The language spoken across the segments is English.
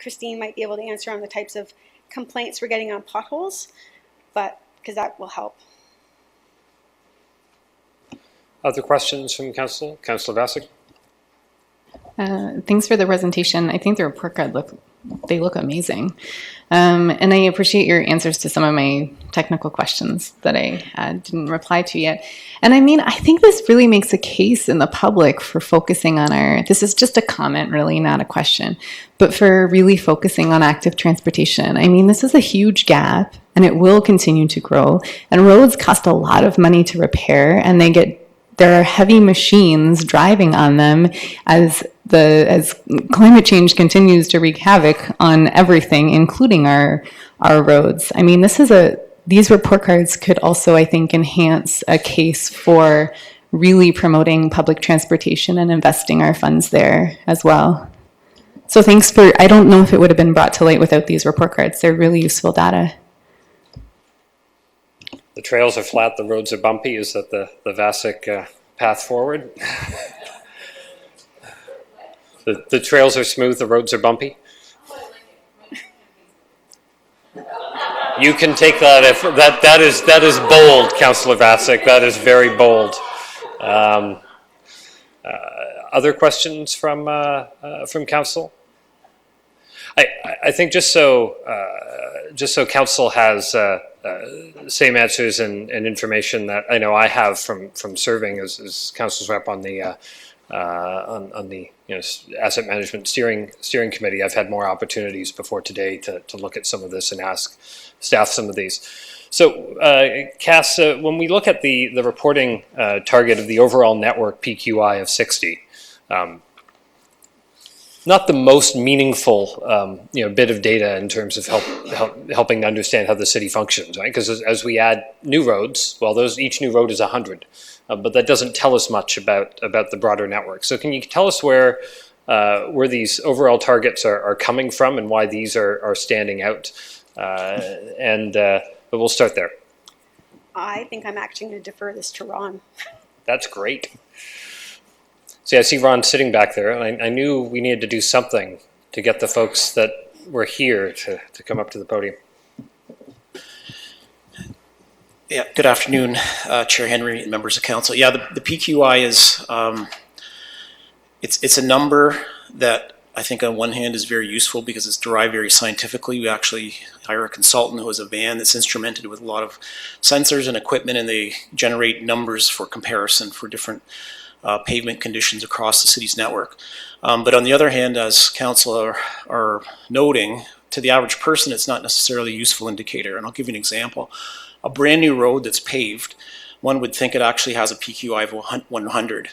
Christine might be able to answer on the types of complaints we're getting on potholes, but because that will help. Other questions from Council? Councillor Vassic? Thanks for the presentation. I think the report card look amazing. And I appreciate your answers to some of my technical questions that I didn't reply to yet. And I mean, I think this really makes a case in the public for focusing on this is just a comment really, not a question, but for really focusing on active transportation. I mean, this is a huge gap and it will continue to grow, and roads cost a lot of money to repair, and there are heavy machines driving on them as climate change continues to wreak havoc on everything, including our roads. I mean, these report cards could also, I think, enhance a case for really promoting public transportation and investing our funds there as well. So thanks I don't know if it would have been brought to light without these report cards. They're really useful data. The trails are flat, the roads are bumpy. Is that the Vassic path forward? The trails are smooth, the roads are bumpy. You can take that if that is bold, Councillor Vassic. That is very bold. Other questions from Council? I think just so Council has same answers and information that I know I have from serving as Council's rep on the asset management steering committee. I've had more opportunities before today to look at some of this and ask staff some of these. So Cass, when we look at the reporting target of the overall network PQI of 60, not the most meaningful bit of data in terms of helping to understand how the city functions, right? Because as we add new roads, well, each new road is 100, but that doesn't tell us much about the broader network. So can you tell us where these overall targets are coming from and why these are standing out? But we'll start there. I think I'm actually going to defer this to Ron. That's great. See, I see Ron sitting back there, and I knew we needed to do something to get the folks that were here to come up to the podium. Yeah, good afternoon, Chair Henry and members of council. Yeah, the PQI is, it's a number that I think on one hand is very useful because it's derived very scientifically. We actually hire a consultant who has a van that's instrumented with a lot of sensors and equipment, and they generate numbers for comparison for different pavement conditions across the city's network. But on the other hand, as council are noting, to the average person, it's not necessarily a useful indicator. And I'll give you an example. A brand new road that's paved, one would think it actually has a PQI of 100.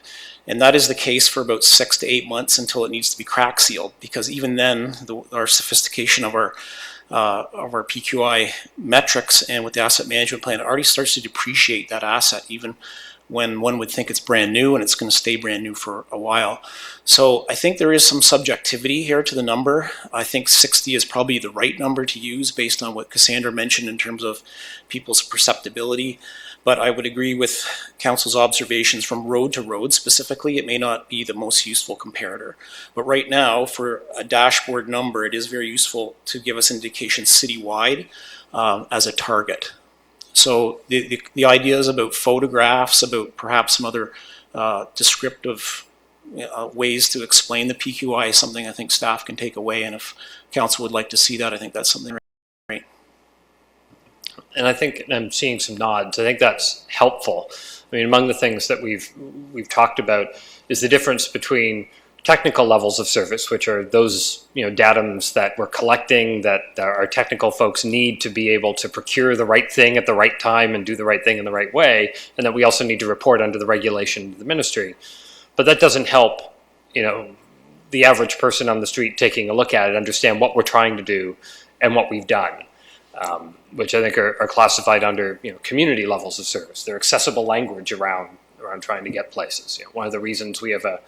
And that is the case for about 6 to 8 months until it needs to be crack sealed, because even then, our sophistication of our PQI metrics and with the asset management plan already starts to depreciate that asset, even when one would think it's brand new and it's going to stay brand new for a while. So I think there is some subjectivity here to the number. I think 60 is probably the right number to use based on what Cassandra mentioned in terms of people's perceptibility. But I would agree with council's observations from road to road specifically. It may not be the most useful comparator. But right now, for a dashboard number, it is very useful to give us indications citywide as a target. So the ideas about photographs, about perhaps some other descriptive ways to explain the PQI is something I think staff can take away. And if council would like to see that, I think that's something right. And I think I'm seeing some nods. I think that's helpful. I mean, among the things that we've talked about is the difference between technical levels of service, which are those datums that we're collecting that our technical folks need to be able to procure the right thing at the right time and do the right thing in the right way, and that we also need to report under the regulation of the ministry. But that doesn't help the average person on the street taking a look at it, understand what we're trying to do and what we've done, which I think are classified under community levels of service. They're accessible language around trying to get places. One of the reasons we have a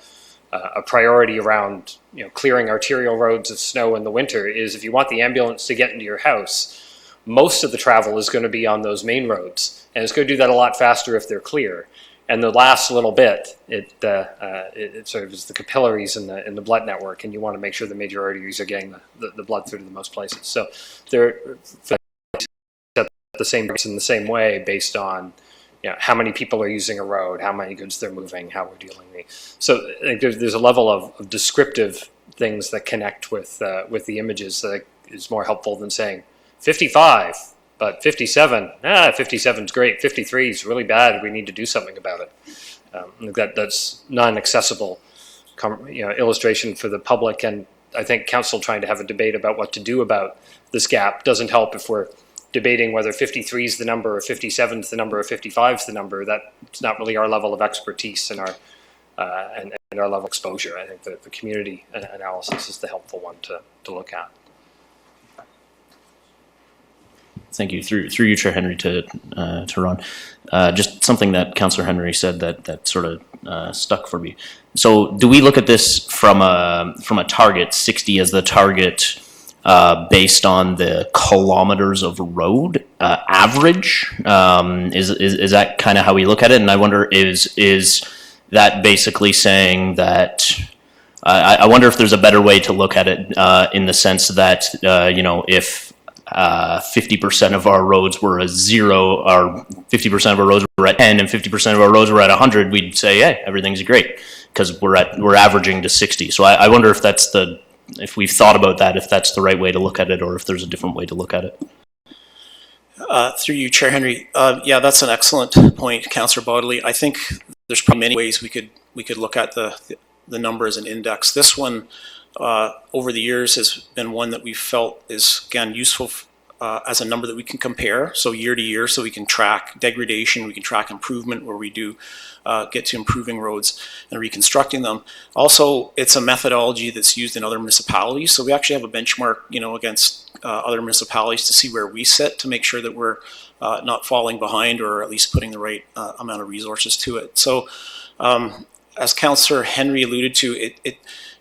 priority around clearing arterial roads of snow in the winter is if you want the ambulance to get into your house, most of the travel is going to be on those main roads, and it's going to do that a lot faster if they're clear. And the last little bit, it sort of is the capillaries in the blood network, and you want to make sure the major arteries are getting the blood through to the most places. So they're at the same rates in the same way based on how many people are using a road, how many goods they're moving, how we're dealing with. So I think there's a level of descriptive things that connect with the images that is more helpful than saying 55. But 57, 57 is great. 53 is really bad. We need to do something about it. That's not an accessible illustration for the public. And I think council trying to have a debate about what to do about this gap doesn't help if we're debating whether 53 is the number or 57 is the number or 55 is the number. That's not really our level of expertise and our level of exposure. I think the community analysis is the helpful one to look at. Thank you. Through you, Chair Henry, to Ron. Just something that Councillor Henry said that sort of stuck for me. So, do we look at this from a target, 60 as the target, based on the kilometers of road average? Is that kind of how we look at it? And I wonder, is that basically saying that? I wonder if there's a better way to look at it in the sense that if 50% of our roads were a 0, or 50% of our roads were at 10, and 50% of our roads were at 100, we'd say, hey, everything's great, because we're averaging to 60. So I wonder if we've thought about that, if that's the right way to look at it, or if there's a different way to look at it. Through you, Chair Henry. Yeah, that's an excellent point, Councillor Bodley. I think there's probably many ways we could look at the number as an index. This one, over the years, has been one that we felt is, again, useful as a number that we can compare, so year to year, so we can track degradation, we can track improvement where we do get to improving roads and reconstructing them. Also, it's a methodology that's used in other municipalities, so we actually have a benchmark, against other municipalities to see where we sit, to make sure that we're not falling behind, or at least putting the right amount of resources to it. So, as Councillor Henry alluded to,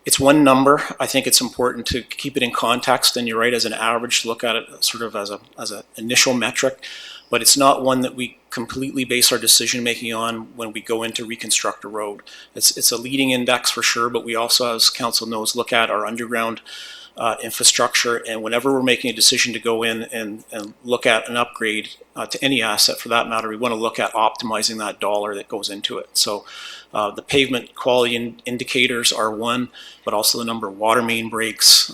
it's one number. I think it's important to keep it in context, and you're right, as an average, to look at it sort of as an initial metric, but it's not one that we completely base our decision making on when we go in to reconstruct a road. It's a leading index for sure, but we also, as council knows, look at our underground infrastructure, and whenever we're making a decision to go in and look at an upgrade to any asset for that matter, we want to look at optimizing that dollar that goes into it. So the pavement quality indicators are one, but also the number of water main breaks,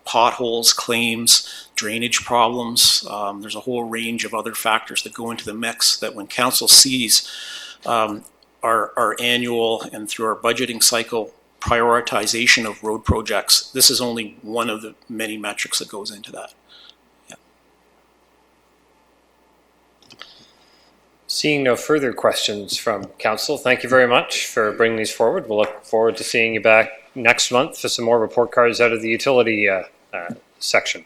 potholes, claims, drainage problems. There's a whole range of other factors that go into the mix that when council sees our annual and through our budgeting cycle prioritization of road projects, this is only one of the many metrics that goes into that. Yeah. Seeing no further questions from council, thank you very much for bringing these forward. We'll look forward to seeing you back next month for some more report cards out of the utility section,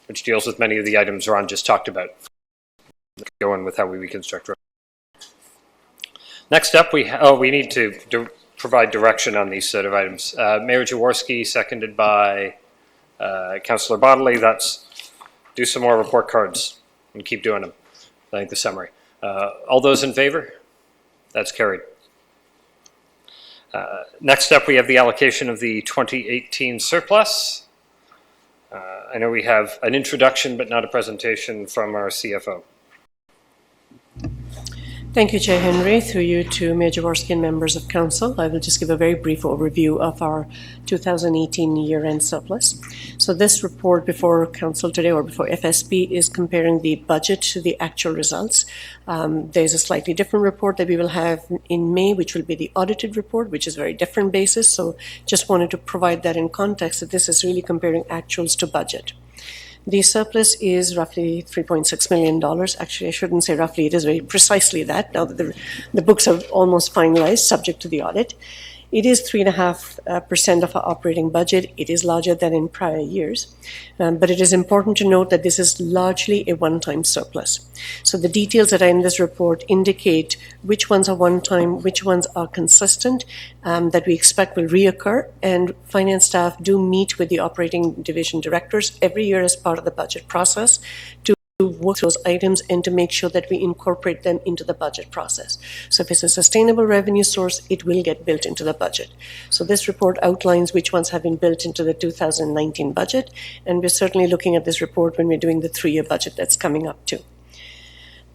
which deals with many of the items Ron just talked about, going with how we reconstruct roads. Next up, we need to provide direction on these set of items. Mayor Jaworski, seconded by Councillor Bodley. That's do some more report cards and keep doing them. I think the summary. All those in favor? That's carried. Next up, we have the allocation of the 2018 surplus. I know we have an introduction, but not a presentation from our CFO. Thank you, Chair Henry. Through you to Mayor Jaworski and members of council, I will just give a very brief overview of our 2018 year-end surplus. So this report before council today, or before FSP, is comparing the budget to the actual results. There's a slightly different report that we will have in May, which will be the audited report, which is a very different basis. So just wanted to provide that in context, that this is really comparing actuals to budget. The surplus is roughly $3.6 million. Actually, I shouldn't say roughly, it is very precisely that, now that the books are almost finalized, subject to the audit. It is 3.5% of our operating budget. It is larger than in prior years, but it is important to note that this is largely a one-time surplus. So the details that are in this report indicate which ones are one-time, which ones are consistent, that we expect will reoccur, and finance staff do meet with the operating division directors every year as part of the budget process to to work those items and to make sure that we incorporate them into the budget process. So if it's a sustainable revenue source, it will get built into the budget. So this report outlines which ones have been built into the 2019 budget, and we're certainly looking at this report when we're doing the 3-year budget that's coming up too.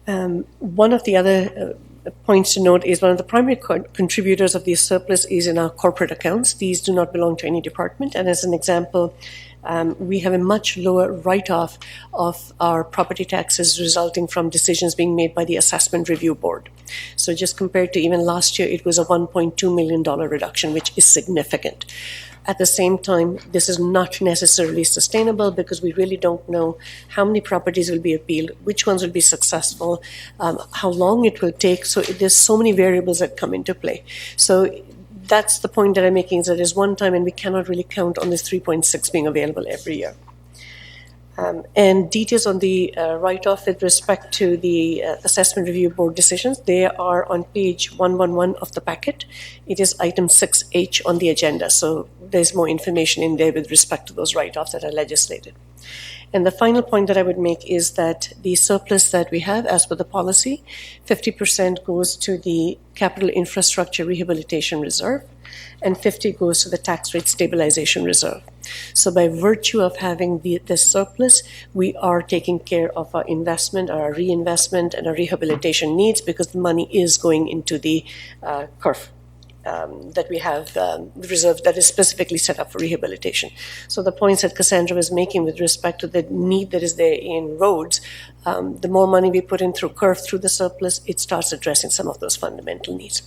One of the other points to note is one of the primary contributors of these surplus is in our corporate accounts. These do not belong to any department, and as an example, we have a much lower write-off of our property taxes resulting from decisions being made by the Assessment Review Board. So just compared to even last year, it was a $1.2 million reduction, which is significant. At the same time, this is not necessarily sustainable because we really don't know how many properties will be appealed, which ones will be successful, how long it will take. So there's so many variables that come into play. So that's the point that I'm making, is that there's one time and we cannot really count on this 3.6 being available every year. And details on the write-off with respect to the Assessment Review Board decisions, they are on page 111 of the packet. It is item 6H on the agenda, so there's more information in there with respect to those write-offs that are legislated. And the final point that I would make is that the surplus that we have, as per the policy, 50% goes to the Capital Infrastructure Rehabilitation Reserve, and 50% goes to the Tax Rate Stabilization Reserve. So by virtue of having this surplus, we are taking care of our investment, our reinvestment, and our rehabilitation needs, because the money is going into the CURF. That we have reserved that is specifically set up for rehabilitation. So the points that Cassandra was making with respect to the need that is there in roads, the more money we put in through CURF, through the surplus, it starts addressing some of those fundamental needs.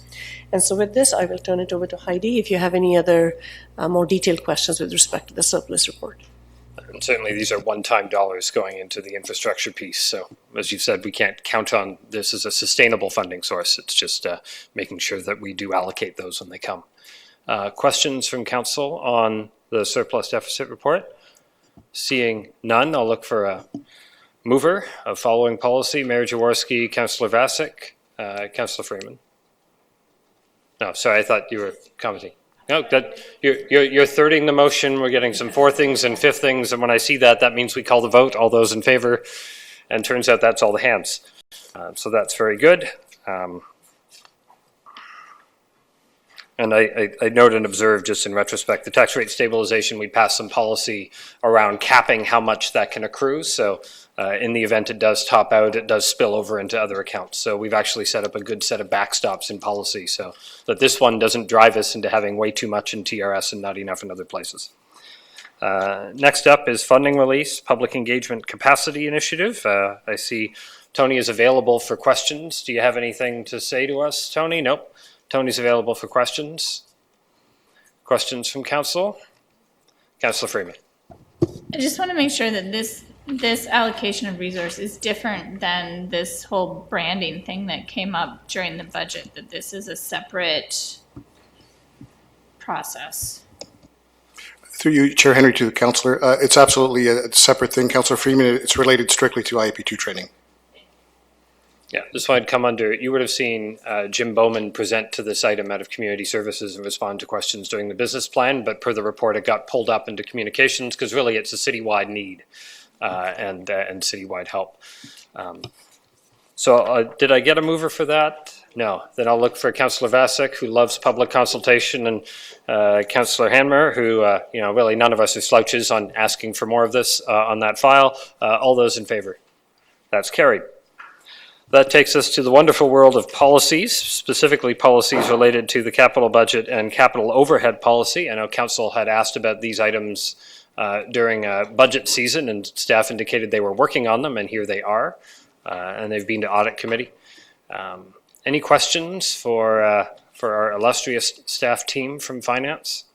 And so with this, I will turn it over to Heidi if you have any other more detailed questions with respect to the surplus report. And certainly these are one-time dollars going into the infrastructure piece. So as you've said, we can't count on this as a sustainable funding source. It's just making sure that we do allocate those when they come. Questions from council on the surplus deficit report? Seeing none, I'll look for a mover of following policy. Mayor Jaworski, Councillor Vasic, Councillor Freeman. No, sorry, I thought you were commenting. No, that you're thirding the motion. We're getting some fourth things and fifth things, and when I see that, that means we call the vote. All those in favor, and turns out that's all the hands. So that's very good. And I note and observe, just in retrospect, the tax rate stabilization, we passed some policy around capping how much that can accrue. So in the event it does top out, it does spill over into other accounts. So we've actually set up a good set of backstops in policy so that this one doesn't drive us into having way too much in TRS and not enough in other places. Next up is funding release, public engagement capacity initiative. I see Tony is available for questions. Do you have anything to say to us, Tony? Nope. Tony's available for questions. Questions from council? Councillor Freeman. I just want to make sure that this allocation of resource is different than this whole branding thing that came up during the budget, that this is a separate process. Through you, Chair Henry, to the councillor, it's absolutely a separate thing. Councillor Freeman, it's related strictly to IAP2 training. Yeah, this one would come under, you would have seen Jim Bowman present to this item out of community services and respond to questions during the business plan, but per the report, it got pulled up into communications because really it's a citywide need and citywide help. So did I get a mover for that? No. Then I'll look for Councillor Vasic, who loves public consultation, and Councillor Hanmer, who, really none of us are slouches on asking for more of this on that file. All those in favor? That's carried. That takes us to the wonderful world of policies, specifically policies related to the capital budget and capital overhead policy. I know council had asked about these items during budget season, and staff indicated they were working on them, and here they are. And they've been to audit committee. Any questions for our illustrious staff team from finance,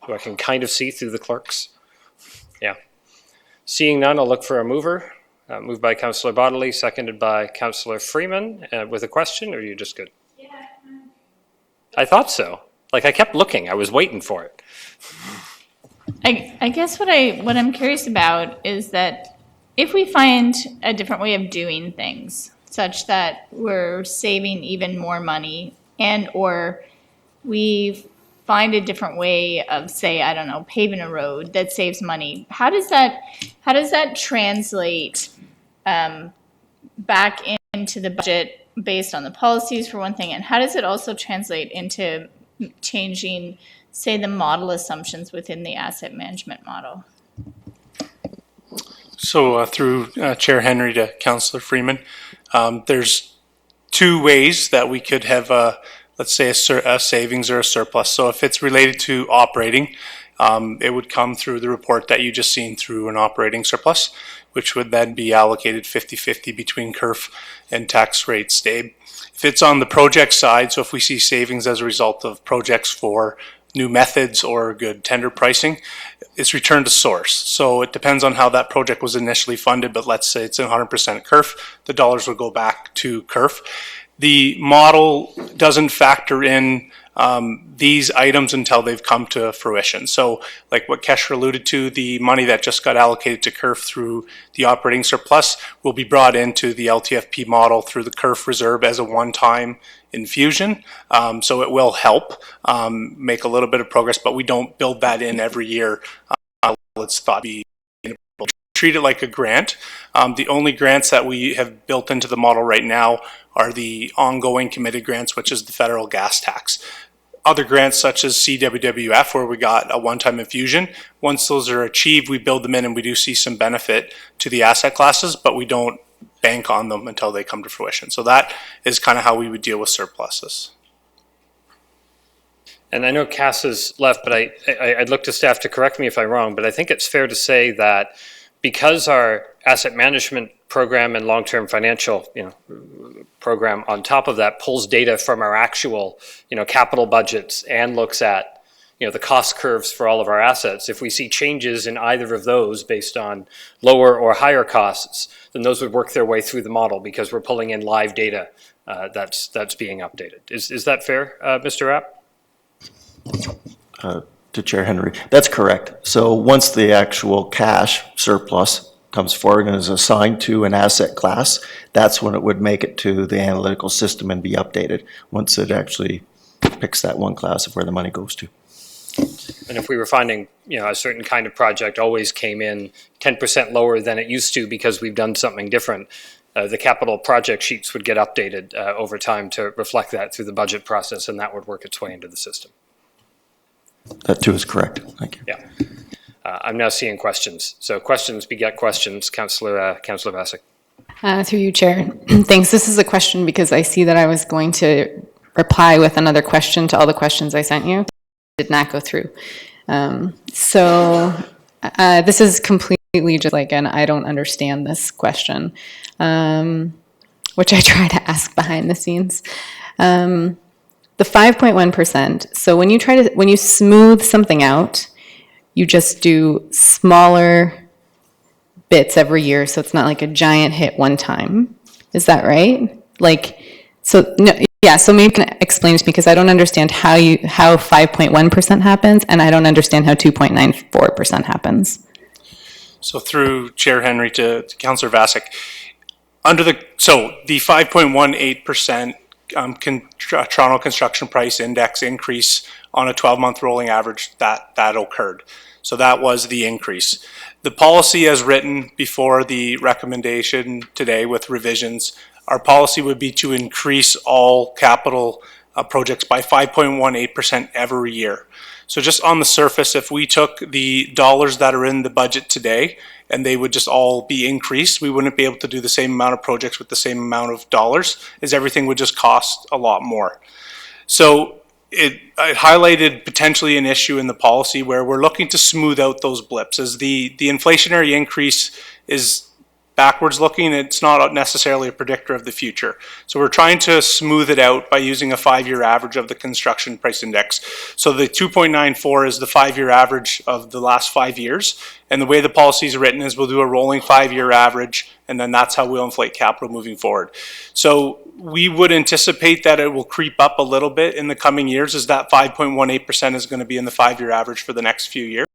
who I can kind of see through the clerks? Yeah. Seeing none, I'll look for a mover. Moved by Councillor Bodley, seconded by Councillor Freeman. With a question, or are you just good? Yeah. I thought so. Like, I kept looking. I was waiting for it. I guess what I'm curious about is that if we find a different way of doing things, such that we're saving even more money, and or we find a different way of, say, I don't know, paving a road that saves money, how does that translate back into the budget based on the policies for one thing, and how does it also translate into changing, say, the model assumptions within the asset management model? So through Chair Henry to Councillor Freeman, there's two ways that we could have, let's say, a savings or a surplus. So if it's related to operating, it would come through the report that you just seen through an operating surplus, which would then be allocated 50-50 between CURF and tax rate STABE. If it's on the project side, so if we see savings as a result of projects for new methods or good tender pricing, it's returned to source. So it depends on how that project was initially funded, but let's say it's 100% CURF, the dollars will go back to CURF. The model doesn't factor in these items until they've come to fruition. So like what Kesher alluded to, the money that just got allocated to CURF through the operating surplus will be brought into the LTFP model through the CURF reserve as a one-time infusion. So it will help make a little bit of progress, but we don't build that in every year. It's thought be treat it like a grant. The only grants that we have built into the model right now are the ongoing committed grants, which is the federal gas tax. Other grants such as CWWF, where we got a one-time infusion, once those are achieved, we build them in and we do see some benefit to the asset classes, but we don't bank on them until they come to fruition. So that is kind of how we would deal with surpluses. And I know Cass is left, but I'd look to staff to correct me if I'm wrong, but I think it's fair to say that because our asset management program and long-term financial, program on top of that pulls data from our actual, capital budgets and looks at, the cost curves for all of our assets. If we see changes in either of those based on lower or higher costs, then those would work their way through the model because we're pulling in live data that's being updated. Is that fair, Mr. Rapp? To Chair Henry, that's correct. So once the actual cash surplus comes forward and is assigned to an asset class, that's when it would make it to the analytical system and be updated, once it actually picks that one class of where the money goes to. And if we were finding, a certain kind of project always came in 10% lower than it used to because we've done something different, the capital project sheets would get updated over time to reflect that through the budget process, and that would work its way into the system. That too is correct. Thank you. Yeah. I'm now seeing questions. So questions beget questions. Councillor Vasek. Through you, Chair. Thanks. This is a question because I see that I was going to reply with another question to all the questions I sent you. It did not go through. This is completely just like an I don't understand this question, which I try to ask behind the scenes. The 5.1%, so when you smooth something out, you just do smaller bits every year, so it's not like a giant hit one time. Is that right? So maybe you can explain to me, because I don't understand how 5.1% happens, and I don't understand how 2.94% happens. So through Chair Henry to Councillor Vasek, the 5.18% Toronto Construction Price Index increase on a 12-month rolling average, that occurred. So that was the increase. The policy as written before the recommendation today with revisions, our policy would be to increase all capital projects by 5.18% every year. So just on the surface, if we took the dollars that are in the budget today and they would just all be increased, we wouldn't be able to do the same amount of projects with the same amount of dollars, as everything would just cost a lot more. So it highlighted potentially an issue in the policy where we're looking to smooth out those blips. As the inflationary increase is backwards looking, it's not necessarily a predictor of the future. So we're trying to smooth it out by using a 5-year average of the construction price index. So the 2.94 is the 5-year average of the last 5 years. And the way the policy is written is we'll do a rolling 5-year average, and then that's how we'll inflate capital moving forward. So we would anticipate that it will creep up a little bit in the coming years, as that 5.18% is going to be in the 5-year average for the next few years.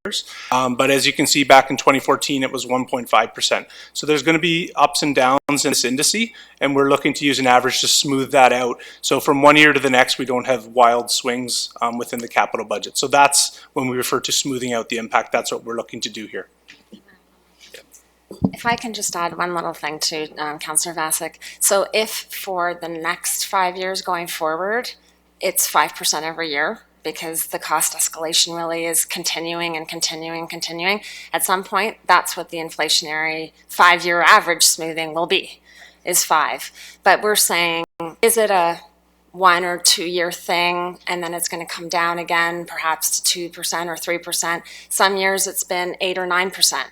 But as you can see, back in 2014, it was 1.5%. So there's going to be ups and downs in this indice, and we're looking to use an average to smooth that out. So from one year to the next, we don't have wild swings within the capital budget. So that's when we refer to smoothing out the impact. That's what we're looking to do here. If I can just add one little thing to Councillor Vasic. So if for the next 5 years going forward, it's 5% every year, because the cost escalation really is continuing and continuing and continuing, at some point, that's what the inflationary 5-year average smoothing will be, is 5. But we're saying, is it a 1 or 2 year thing, and then it's going to come down again, perhaps to 2% or 3%. Some years it's been 8 or 9%.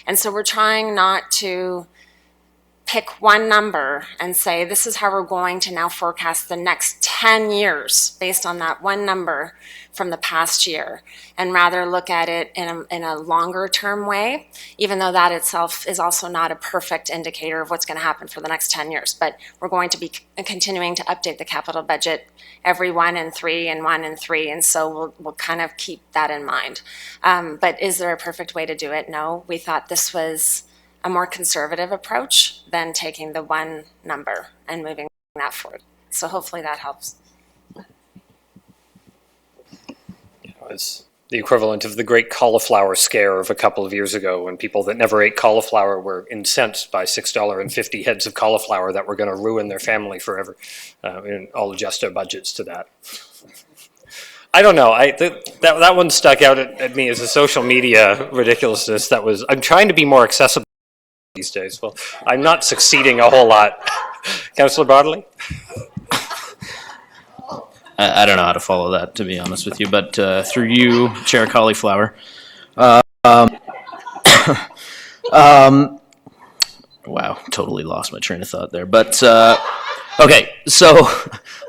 And so we're trying not to pick one number and say, this is how we're going to now forecast the next 10 years based on that one number from the past year, and rather look at it in a longer term way, even though that itself is also not a perfect indicator of what's going to happen for the next 10 years. But we're going to be continuing to update the capital budget every 1 and 3 and 1 and 3, and so we'll kind of keep that in mind. But is there a perfect way to do it? No. We thought this was a more conservative approach than taking the one number and moving that forward. So hopefully that helps. It's the equivalent of the great cauliflower scare of a couple of years ago, when people that never ate cauliflower were incensed by $6.50 heads of cauliflower that were going to ruin their family forever. And all adjust our budgets to that. I don't know. That one stuck out at me as a social media ridiculousness. I'm trying to be more accessible these days. Well, I'm not succeeding a whole lot. Councillor Bartley? I don't know how to follow that, to be honest with you, but through you, Chair Cauliflower. Wow, totally lost my train of thought there. But, okay, so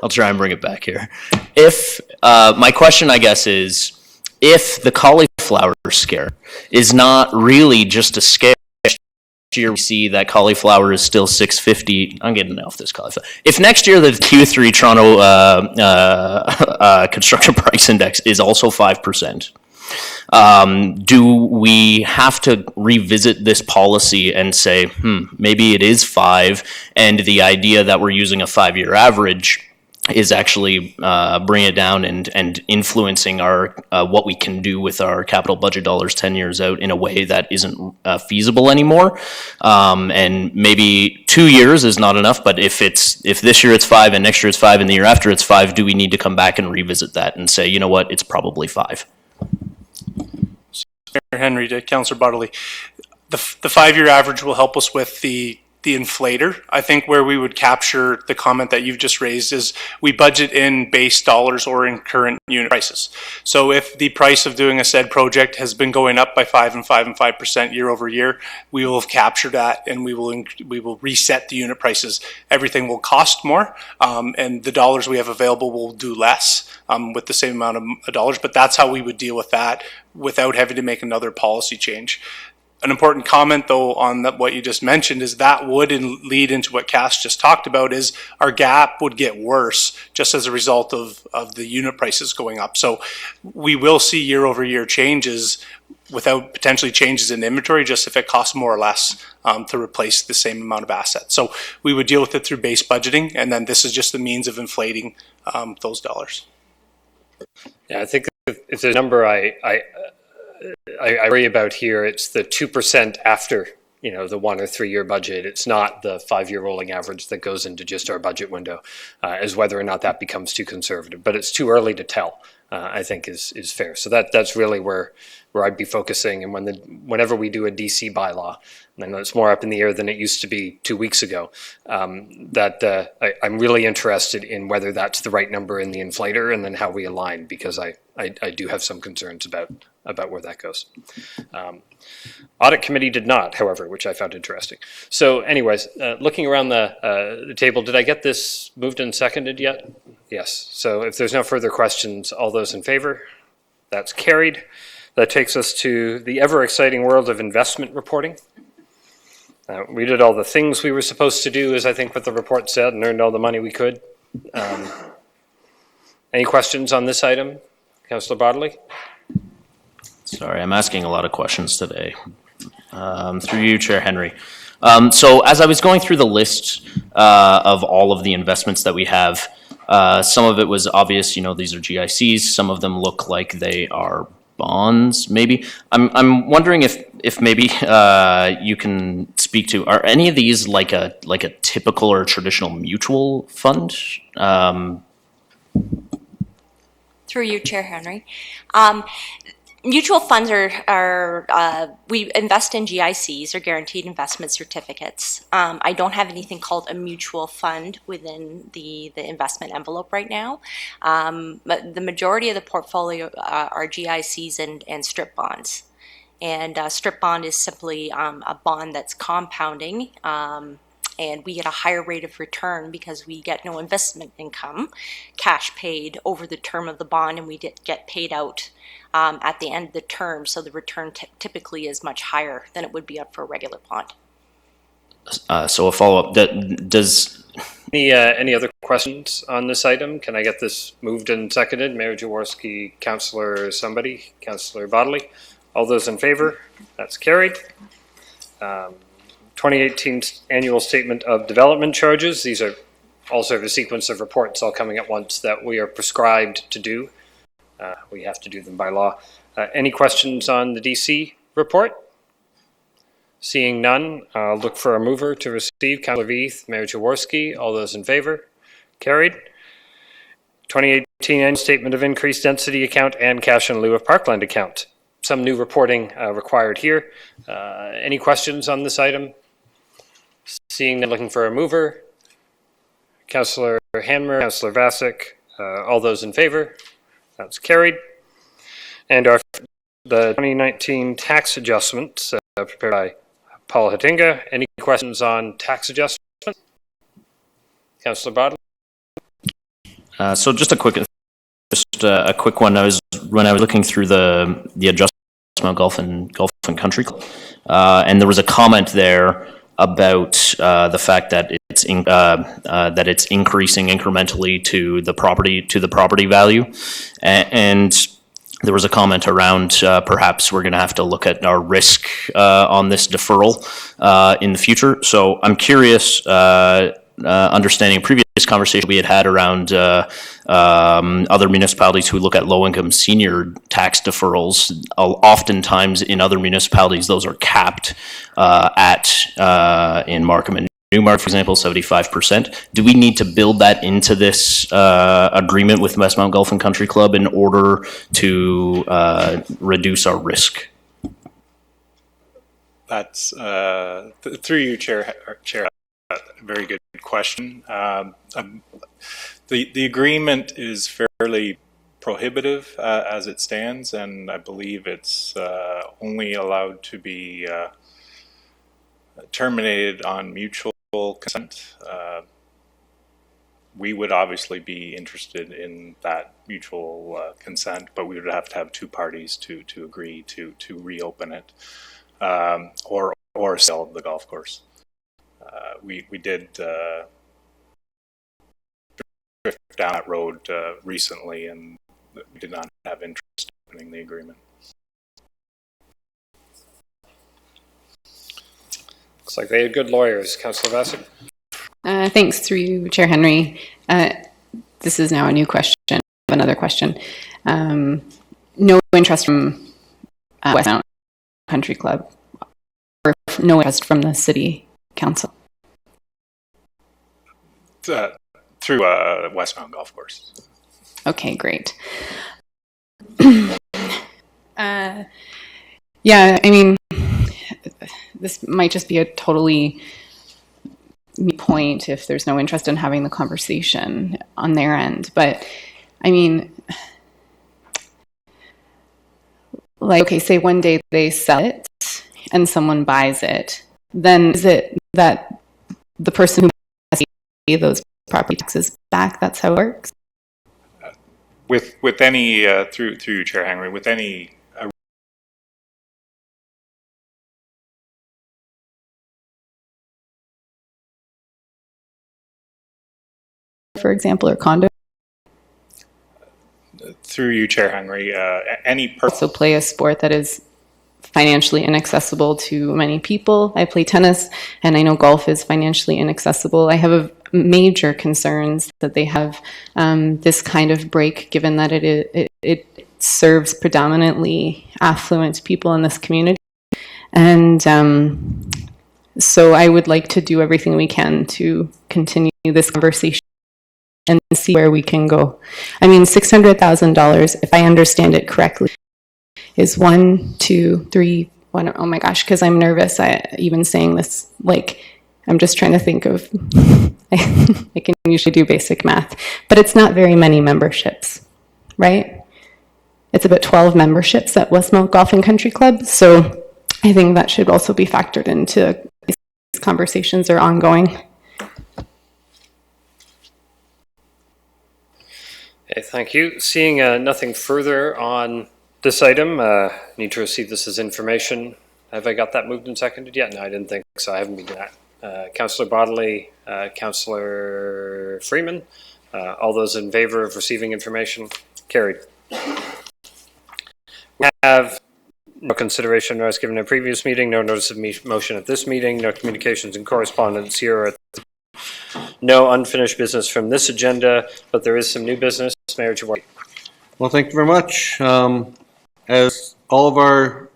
I'll try and bring it back here. If, my question, I guess, is, if the cauliflower scare is not really just a scare, year we see that cauliflower is still $6.50. I'm getting off this cauliflower. If next year the Q3 Toronto construction price index is also 5%, do we have to revisit this policy and say, maybe it is 5, and the idea that we're using a 5-year average is actually bringing it down and influencing our what we can do with our capital budget dollars 10 years out in a way that isn't feasible anymore. And maybe 2 years is not enough, but if this year it's 5 and next year it's 5 and the year after it's 5, do we need to come back and revisit that and say, you know what, it's probably 5? Mayor Henry to Councillor Bartley. The 5-year average will help us with the inflator. I think where we would capture the comment that you've just raised is we budget in base dollars or in current unit prices. So if the price of doing a said project has been going up by 5% year over year, we will have captured that, and we will reset the unit prices. Everything will cost more, and the dollars we have available will do less with the same amount of dollars. But that's how we would deal with that without having to make another policy change. An important comment, though, on what you just mentioned is that would lead into what Cass just talked about, is our gap would get worse just as a result of the unit prices going up. So we will see year-over-year changes without potentially changes in inventory, just if it costs more or less to replace the same amount of assets. So we would deal with it through base budgeting, and then this is just the means of inflating those dollars. Yeah, I think if there's a number I worry about here, it's the 2% after, the 1 or 3 year budget. It's not the 5-year rolling average that goes into just our budget window, as whether or not that becomes too conservative. But it's too early to tell, I think is fair. So that's really where I'd be focusing. And whenever we do a DC bylaw, and I know it's more up in the air than it used to be 2 weeks ago, I'm really interested in whether that's the right number in the inflator, and then how we align, because I do have some concerns about where that goes. Audit committee did not, however, which I found interesting. So anyways, looking around the table, did I get this moved and seconded yet? Yes. So if there's no further questions, all those in favor? That's carried. That takes us to the ever exciting world of investment reporting. We did all the things we were supposed to do, as I think what the report said, and earned all the money we could. Any questions on this item? Councillor Bartley? Sorry, I'm asking a lot of questions today. Through you, Chair Henry. So as I was going through the list of all of the investments that we have, some of it was obvious, these are GICs. Some of them look like they are bonds, maybe. I'm wondering if maybe you can speak to, are any of these like a typical or traditional mutual fund? Through you, Chair Henry. Mutual funds we invest in GICs, or guaranteed investment certificates. I don't have anything called a mutual fund within the investment envelope right now. But the majority of the portfolio are GICs and strip bonds. And strip bond is simply a bond that's compounding, and we get a higher rate of return because we get no investment income, cash paid over the term of the bond, and we get paid out at the end of the term. So the return typically is much higher than it would be for a regular bond. So a follow-up, does... Any other questions on this item? Can I get this moved and seconded? Mayor Jaworski, Councillor somebody, Councillor Bodley. All those in favor? That's carried. 2018 Annual Statement of Development Charges. These are also the sequence of reports all coming at once that we are prescribed to do. We have to do them by law. Any questions on the DC report? Seeing none, I'll look for a mover to receive. Councillor Veith, Mayor Jaworski. All those in favor? Carried. 2018 Annual Statement of Increased Density Account and Cash in lieu of Parkland Account. Some new reporting required here. Any questions on this item? Seeing none, looking for a mover. Councillor Hanmer, Councillor Vasic, all those in favor? That's carried. And the 2019 tax adjustments prepared by Paul Hatinga. Any questions on tax adjustment? Councillor Bodley? So just a quick one. When I was looking through the adjustment of Golf and Country Club, and there was a comment there about the fact that it's increasing incrementally to the property value, and there was a comment around perhaps we're going to have to look at our risk on this deferral in the future. So I'm curious, understanding a previous conversation we had around other municipalities who look at low-income senior tax deferrals. Oftentimes in other municipalities, those are capped in Markham and Newmark, for example, 75%. Do we need to build that into this agreement with Westmount Golf and Country Club in order to reduce our risk? That's through you, Chair. A very good question. The agreement is fairly prohibitive as it stands, and I believe it's only allowed to be terminated on mutual consent. We would obviously be interested in that mutual consent, but we would have to have two parties to agree to reopen it or sell the golf course. We did drift down that road recently, and we did not have interest in opening the agreement. Looks like they had good lawyers. Councillor Vassar. Thanks, through you, Chair Henry. This is now a new question. Another question. No interest from Westmount Country Club, or no interest from the City Council? Through Westmount Golf Course. Okay, great. Yeah, I mean, this might just be a totally moot point if there's no interest in having the conversation on their end. But I mean, like, okay, say one day they sell it and someone buys it, then is it that the person who has to pay those property taxes back? That's how it works? With any, through you, Chair Henry, with any for example, or condo? Through you, Chair Henry, any also play a sport that is financially inaccessible to many people. I play tennis, and I know golf is financially inaccessible. I have major concerns that they have this kind of break, given that it serves predominantly affluent people in this community. And so I would like to do everything we can to continue this conversation and see where we can go. I mean, $600,000, if I understand it correctly, is 1, 2, 3, 1. Oh my gosh, because I'm nervous. Even saying this, like, I'm just trying to think of, I can usually do basic math, but it's not very many memberships, right? It's about 12 memberships at Westmount Golf and Country Club. So I think that should also be factored into these conversations are ongoing. Okay, thank you. Seeing nothing further on this item, need to receive this as information. Have I got that moved and seconded yet? No, I didn't think so. I haven't been that. Councillor Bodley, Councillor Freeman, all those in favor of receiving information? Carried. We have no consideration notice given in a previous meeting, no notice of motion at this meeting, no communications and correspondence here. No unfinished business from this agenda, but there is some new business. Mayor Jaworski. Well, thank you very much. As all of our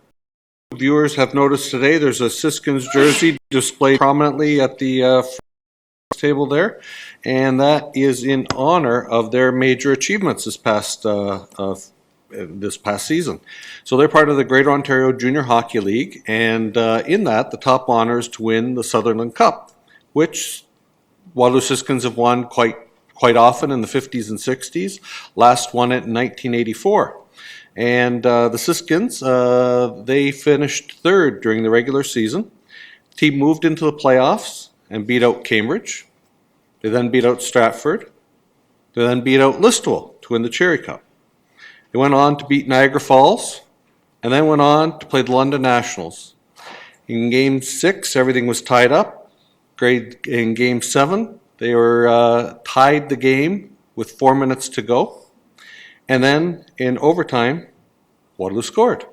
viewers have noticed today, there's a Siskins jersey displayed prominently at the table there, and that is in honor of their major achievements this past season. So they're part of the Greater Ontario Junior Hockey League, and in that, the top honor is to win the Sutherland Cup, which Waterloo Siskins have won quite often in the 50s and 60s. Last won it in 1984. And the Siskins, they finished third during the regular season. The team moved into the playoffs and beat out Cambridge. They then beat out Stratford. They then beat out Listowel to win the Cherry Cup. They went on to beat Niagara Falls, and then went on to play the London Nationals. In Game 6, everything was tied up. In Game 7, they were tied the game with 4 minutes to go. And then in overtime, Waterloo scored.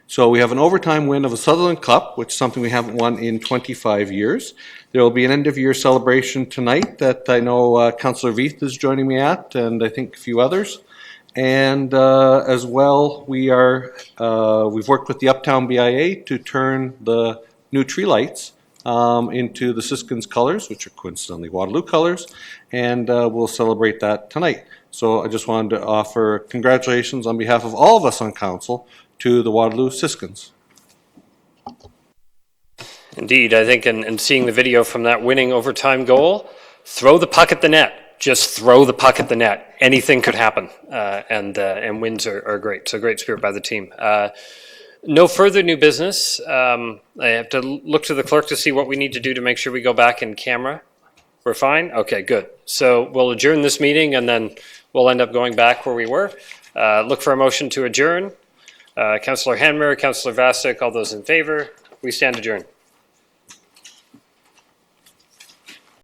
So we have an overtime win of the Sutherland Cup, which is something we haven't won in 25 years. There will be an end-of-year celebration tonight that I know Councillor Veith is joining me at, and I think a few others. And as well, we've worked with the Uptown BIA to turn the new tree lights into the Siskins colors, which are coincidentally Waterloo colors, and we'll celebrate that tonight. So I just wanted to offer congratulations on behalf of all of us on council to the Waterloo Siskins. Indeed, I think in seeing the video from that winning overtime goal, throw the puck at the net. Just throw the puck at the net. Anything could happen, and wins are great. So great spirit by the team. No further new business. I have to look to the clerk to see what we need to do to make sure we go back in camera. We're fine? Okay, good. So we'll adjourn this meeting and then we'll end up going back where we were. Look for a motion to adjourn. Councillor Hanmer, Councillor Vasek, all those in favor. We stand adjourned.